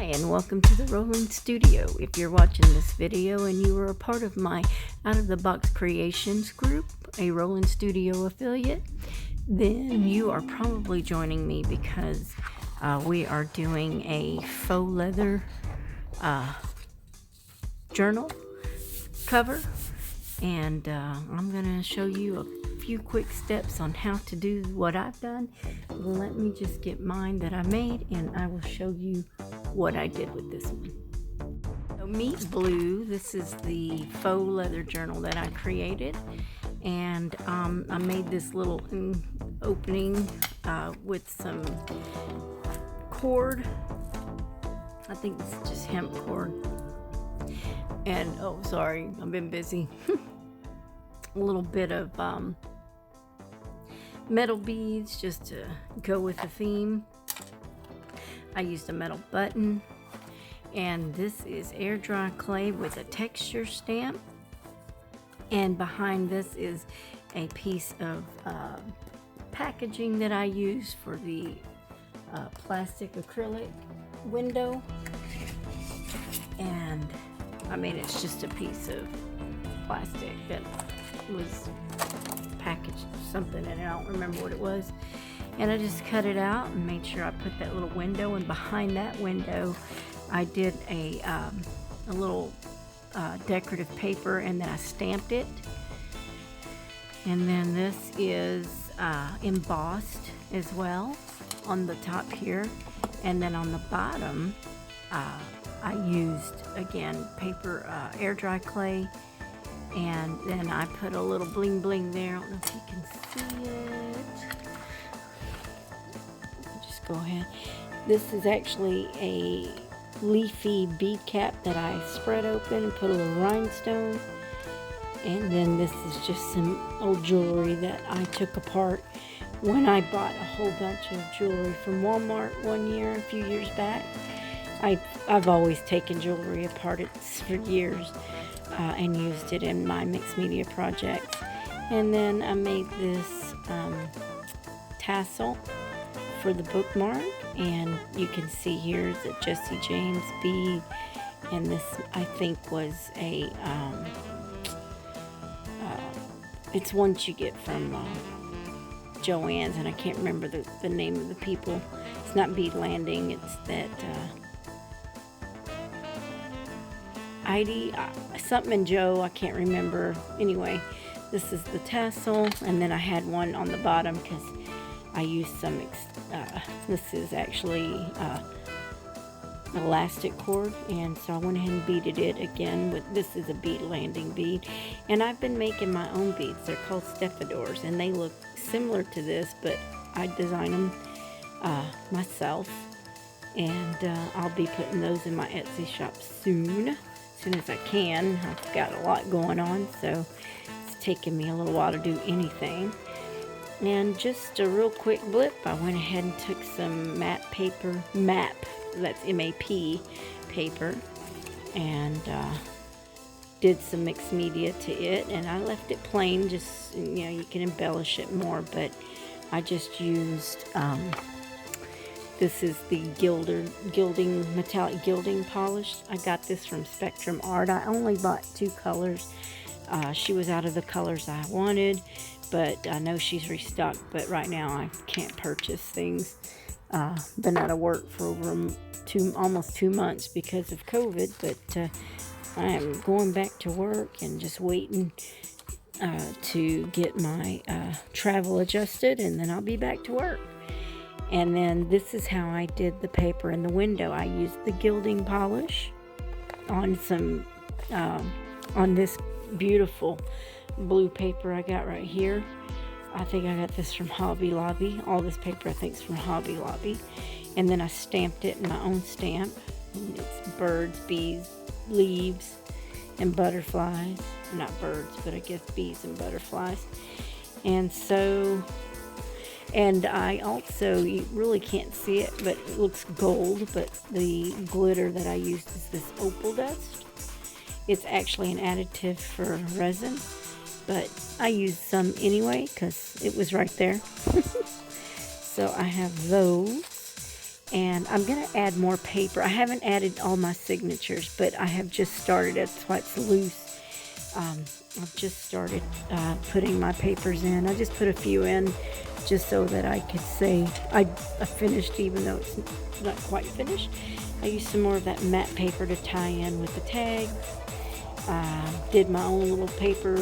Hi, and welcome to the Rolling Studio. If you're watching this video and you are a part of my Out of the Box Creations group, a Rolling Studio affiliate, then you are probably joining me because we are doing a faux leather journal cover, and I'm going to show you a few quick steps on how to do what I've done. Let me just get mine that I made, and I will show you what I did with this one. So Meet Blue, this is the faux leather journal that I created, and I made this little opening with some cord. I think this is just hemp cord. And oh, sorry, I've been busy. A little bit of metal beads just to go with the theme. I used a metal button, and this is air dry clay with a texture stamp, and behind this is a piece of packaging that I use for the plastic acrylic window. And I mean, it's just a piece of plastic that was packaged something, and I don't remember what it was. And I just cut it out and made sure I put that little window, and behind that window I did a little decorative paper, and then I stamped it. And then this is embossed as well on the top here, and then on the bottom I used, again, paper air dry clay, and then I put a little bling bling there. I don't know if you can see it. Just go ahead. This is actually a leafy bead cap that I spread open and put a little rhinestone. And then this is just some old jewelry that I took apart when I bought a whole bunch of jewelry from Walmart one year, a few years back. I've always taken jewelry apart for years and used it in my mixed media projects. And then I made this tassel for the bookmark, and you can see here is a Jesse James bead, and this I think was a it's one you get from Joann's, and I can't remember the name of the people. It's not Bead Landing, it's that Heidi, something and Joe, I can't remember. Anyway, this is the tassel, and then I had one on the bottom because I used some, this is actually elastic cord, and so I went ahead and beaded it again with, this is a bead landing bead, and I've been making my own beads. They're called Stefsart, and they look similar to this, but I design them myself, and I'll be putting those in my Etsy shop soon as I can. I've got a lot going on, so it's taking me a little while to do anything. And just a real quick blip, I went ahead and took some matte paper, that's MAP paper, and did some mixed media to it, and I left it plain, just, you know, you can embellish it more, but I just used this is the metallic gilding polish. I got this from Spectrum Art. I only bought 2 colors. She was out of the colors I wanted, but I know she's restocked, but right now I can't purchase things. Been out of work for over almost 2 months because of COVID, but I am going back to work and just waiting to get my travel adjusted, and then I'll be back to work. And then this is how I did the paper in the window. I used the gilding polish on some on this beautiful blue paper I got right here. I think I got this from Hobby Lobby. All this paper I think is from Hobby Lobby. And then I stamped it in my own stamp. And it's birds, bees, leaves, and butterflies. Not birds, but I guess bees and butterflies. And so, and I also, you really can't see it, but it looks gold, but the glitter that I used is this opal dust. It's actually an additive for resin, but I used some anyway because it was right there. So I have those, And I'm going to add more paper. I haven't added all my signatures, but I have just started. That's why it's loose. I've just started putting my papers in. I just put a few in just so that I could say I finished, even though it's not quite finished. I used some more of that matte paper to tie in with the tags. Did my own little paper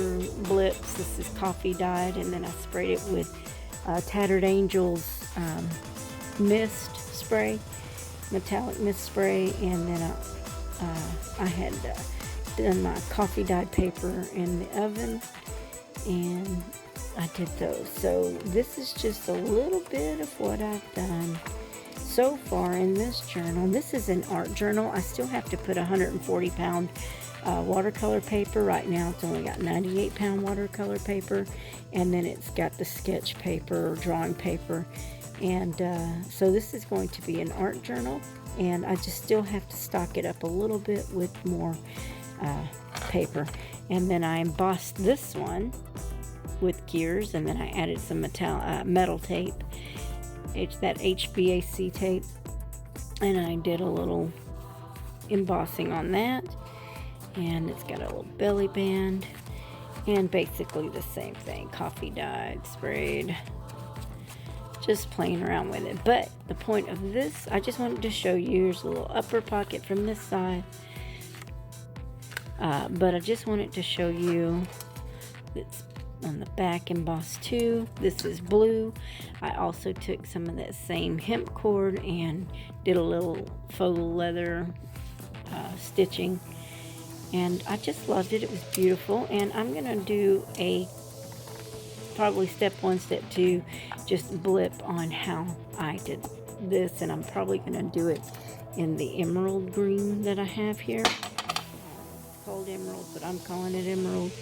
blips. This is coffee dyed, and then I sprayed it with Tattered Angel's mist spray, metallic mist spray, and then I had done my coffee dyed paper in the oven, and I did those. So this is just a little bit of what I've done so far in this journal. This is an art journal. I still have to put 140-pound watercolor paper. Right now it's only got 98-pound watercolor paper, and then it's got the sketch paper, drawing paper, and so this is going to be an art journal, and I just still have to stock it up a little bit with more paper. And then I embossed this one with gears, and then I added some metal tape. It's that HVAC tape, and I did a little embossing on that, and it's got a little belly band, and basically the same thing, coffee dyed, sprayed, just playing around with it. But the point of this, I just wanted to show you, here's a little upper pocket from this side, but I just wanted to show you it's on the back embossed too. This is blue. I also took some of that same hemp cord and did a little faux leather stitching, and I just loved it. It was beautiful, and I'm gonna do probably step 1, step 2, just blip on how I did this, and I'm probably gonna do it in the emerald green that I have here. It's called emerald, but I'm calling it emerald.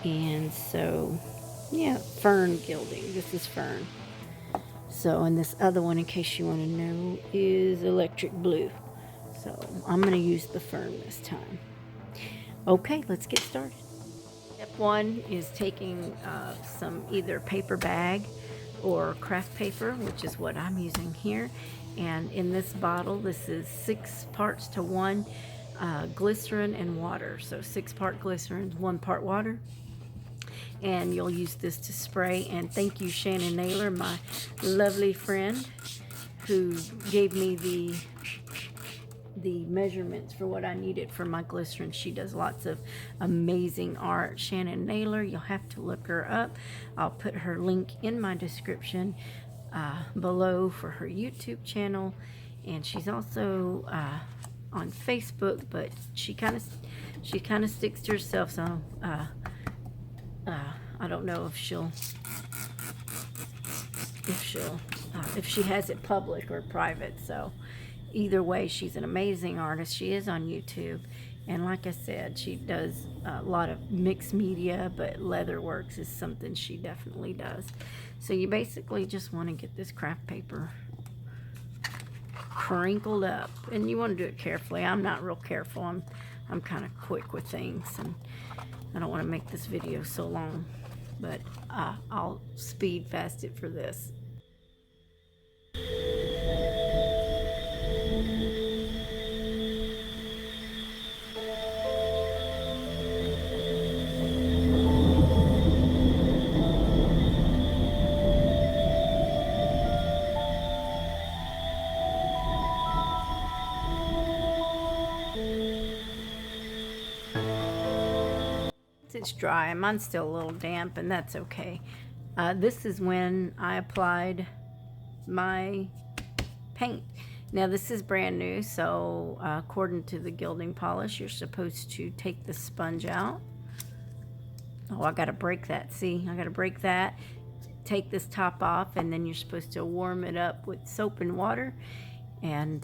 And so, yeah, fern gilding. This is fern. So, and this other one, in case you want to know, is electric blue. So, I'm going to use the fern this time. Okay, let's get started. Step 1 is taking some either paper bag or craft paper, which is what I'm using here. And in this bottle, this is 6 parts to 1 glycerin and water. So 6 part glycerin, 1 part water. And you'll use this to spray. And thank you, Shannon Naylor, my lovely friend, who gave me the measurements for what I needed for my glycerin. She does lots of amazing art. Shannon Naylor, you'll have to look her up. I'll put her link in my description below for her YouTube channel, and she's also on Facebook, but she kind of sticks to herself, so I don't know if she has it public or private. So either way, she's an amazing artist. She is on YouTube, and like I said, she does a lot of mixed media, but leatherworks is something she definitely does. So you basically just want to get this craft paper crinkled up, and you want to do it carefully. I'm not real careful. I'm kind of quick with things, and I don't want to make this video so long, but I'll speed fast it for this. It's dry. Mine's still a little damp, and that's okay. This is when I applied my paint. Now this is brand new, so according to the gilding polish, you're supposed to take the sponge out. Oh, I gotta break that. See, I gotta break that, take this top off, and then you're supposed to warm it up with soap and water and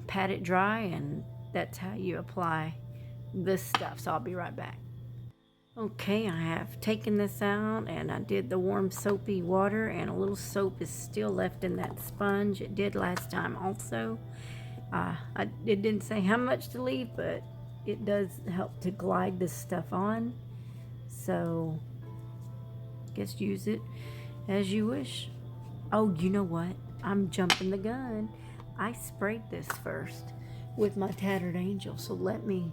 pat it dry, and that's how you apply this stuff. So I'll be right back. Okay, I have taken this out, and I did the warm soapy water, and a little soap is still left in that sponge. It did last time also. It didn't say how much to leave, but it does help to glide this stuff on. So I guess use it as you wish. Oh, you know what? I'm jumping the gun. I sprayed this first with my Tattered Angel, so let me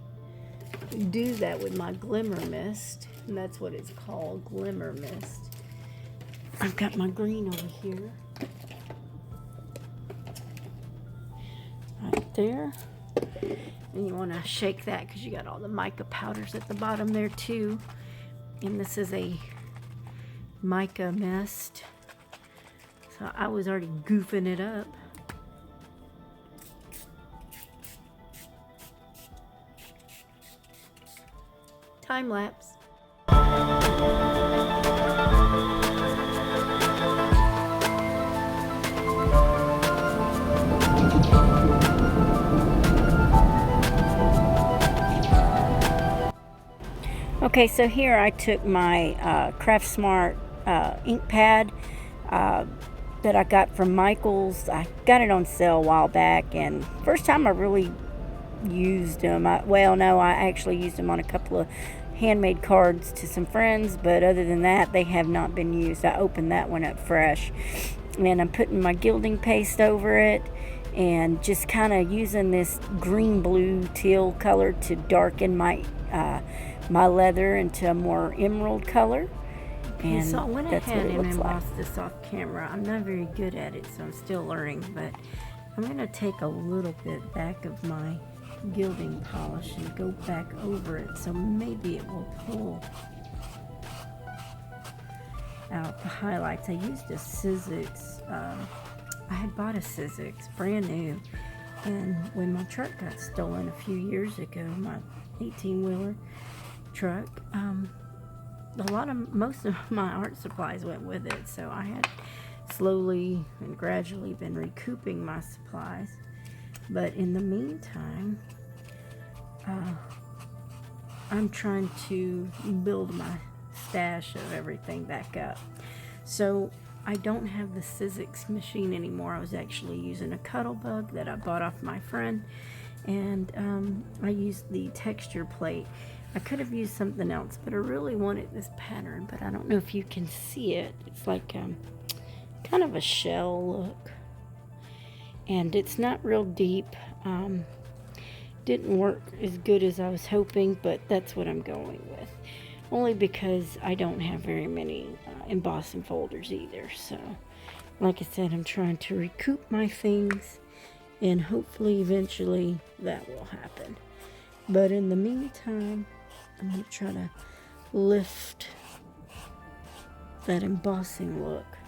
do that with my Glimmer Mist, and that's what it's called, Glimmer Mist. I've got my green over here, right there, and you want to shake that because you got all the mica powders at the bottom there too. And this is a mica mist, so I was already goofing it up. Time lapse. Okay, so here I took my Craft Smart ink pad that I got from Michael's. I got it on sale a while back, and first time I really used them. I actually used them on a couple of handmade cards to some friends, but other than that, they have not been used. I opened that one up fresh, and I'm putting my gilding paste over it and just kind of using this green, blue, teal color to darken my my leather into a more emerald color. And so I went ahead and embossed this off camera. I'm not very good at it, so I'm still learning, but I'm going to take a little bit back of my gilding polish and go back over it, so maybe it will pull out the highlights. I used a Sizzix. I had bought a Sizzix brand new, and when my truck got stolen a few years ago, my 18-wheeler truck, most of my art supplies went with it, so I had slowly and gradually been recouping my supplies. But in the meantime, I'm trying to build my stash of everything back up. So I don't have the Sizzix machine anymore. I was actually using a Cuttlebug that I bought off my friend, and I used the texture plate. I could have used something else, but I really wanted this pattern, but I don't know if you can see it. It's like kind of a shell look, and it's not real deep. Didn't work as good as I was hoping, but that's what I'm going with, only because I don't have very many embossing folders either. So like I said, I'm trying to recoup my things, and hopefully eventually that will happen. But in the meantime, I'm going to try to lift that embossing look.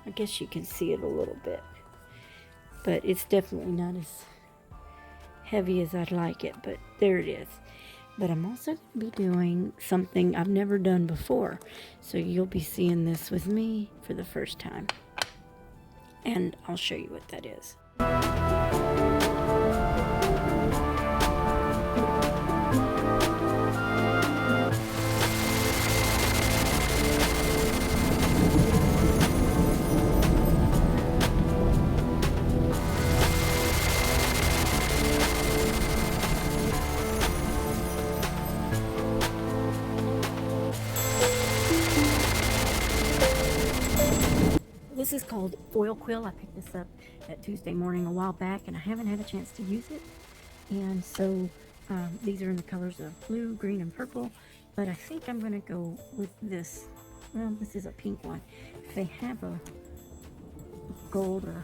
I guess you can see it a little bit, but it's definitely not as heavy as I'd like it, but there it is. But I'm also going to be doing something I've never done before, so you'll be seeing this with me for the first time, and I'll show you what that is. This is called Foil Quill. I picked this up at Tuesday morning a while back, and I haven't had a chance to use it. And so these are in the colors of blue, green, and purple. But I think I'm going to go with this. Well, this is a pink one. If they have a gold, or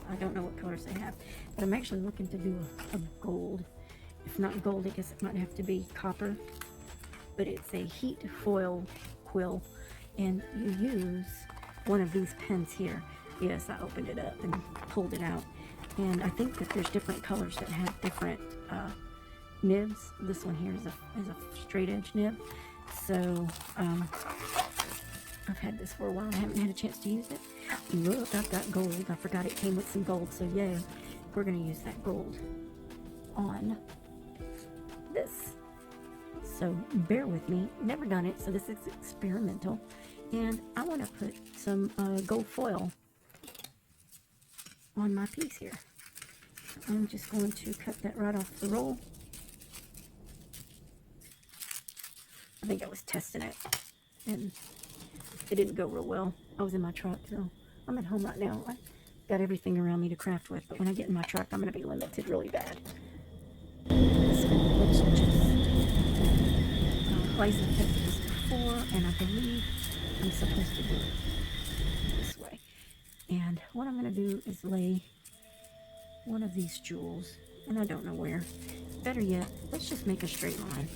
I don't know what colors they have, but I'm actually looking to do a gold. If not gold, I guess it might have to be copper. But it's a heat foil quill, and you use one of these pens here. Yes, I opened it up and pulled it out, and I think that there's different colors that have different nibs. This one here is a straight edge nib. So I've had this for a while. I haven't had a chance to use it. Look, I've got gold. I forgot it came with some gold, so yay, we're gonna use that gold on this. So bear with me. Never done it, so this is experimental. And I want to put some gold foil on my piece here. I'm just going to cut that right off the roll. I think I was testing it, and it didn't go real well. I was in my truck, so I'm at home right now. I got everything around me to craft with, but when I get in my truck, I'm going to be limited really bad. So let's just glaze and test this before, and I believe I'm supposed to do it this way. And what I'm going to do is lay one of these jewels, and I don't know where. Better yet, let's just make a straight line.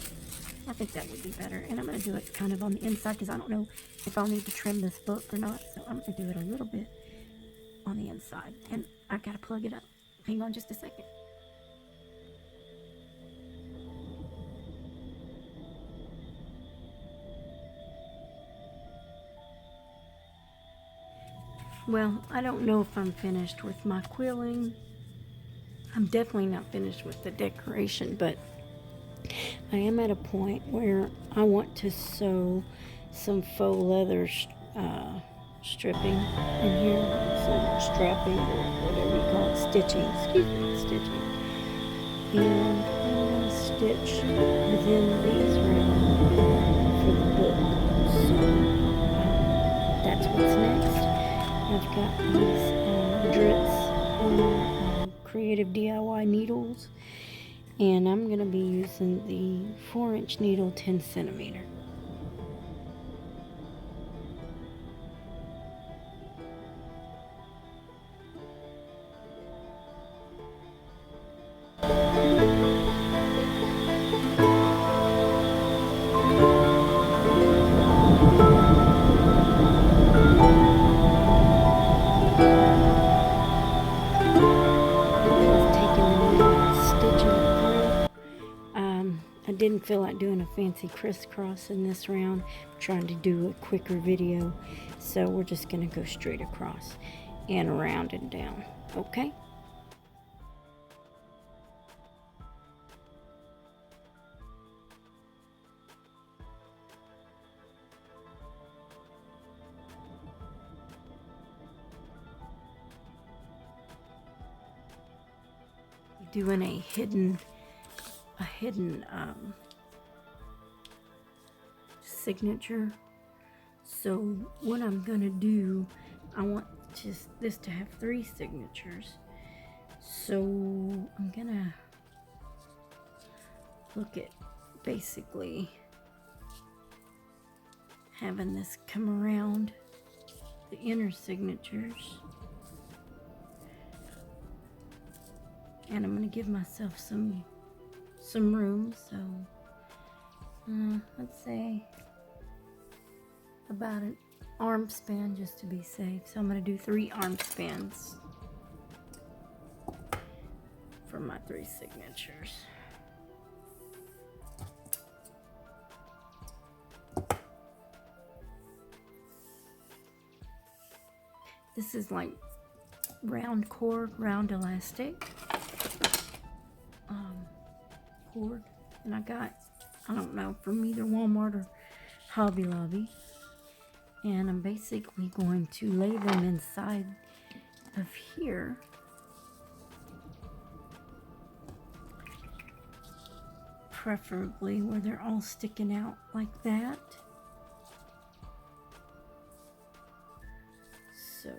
I think that would be better. And I'm going to do it kind of on the inside because I don't know if I'll need to trim this book or not. So I'm going to do it a little bit on the inside. And I've got to plug it up. Hang on just a second. Well, I don't know if I'm finished with my quilling. I'm definitely not finished with the decoration, but I am at a point where I want to sew some faux leather stripping in here, some strapping or whatever you call it, stitching, excuse me, stitching. And I'm going to stitch within these rounds for the book. So that's what's next. I've got these drits on Creative DIY needles, and I'm going to be using the 4-inch needle, 10 centimeter. I didn't feel like doing a fancy crisscross in this round. I'm trying to do a quicker video, so we're just going to go straight across and around and down, okay? Doing a hidden signature. So what I'm gonna do, I want this to have 3 signatures. So I'm gonna look at basically having this come around the inner signatures. And I'm going to give myself some room, so let's say about an arm span just to be safe. So I'm going to do 3 arm spans for my 3 signatures. This is like round cord, round elastic cord, and I got, I don't know, from either Walmart or Hobby Lobby, and I'm basically going to lay them inside of here, preferably where they're all sticking out like that. So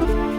Bye.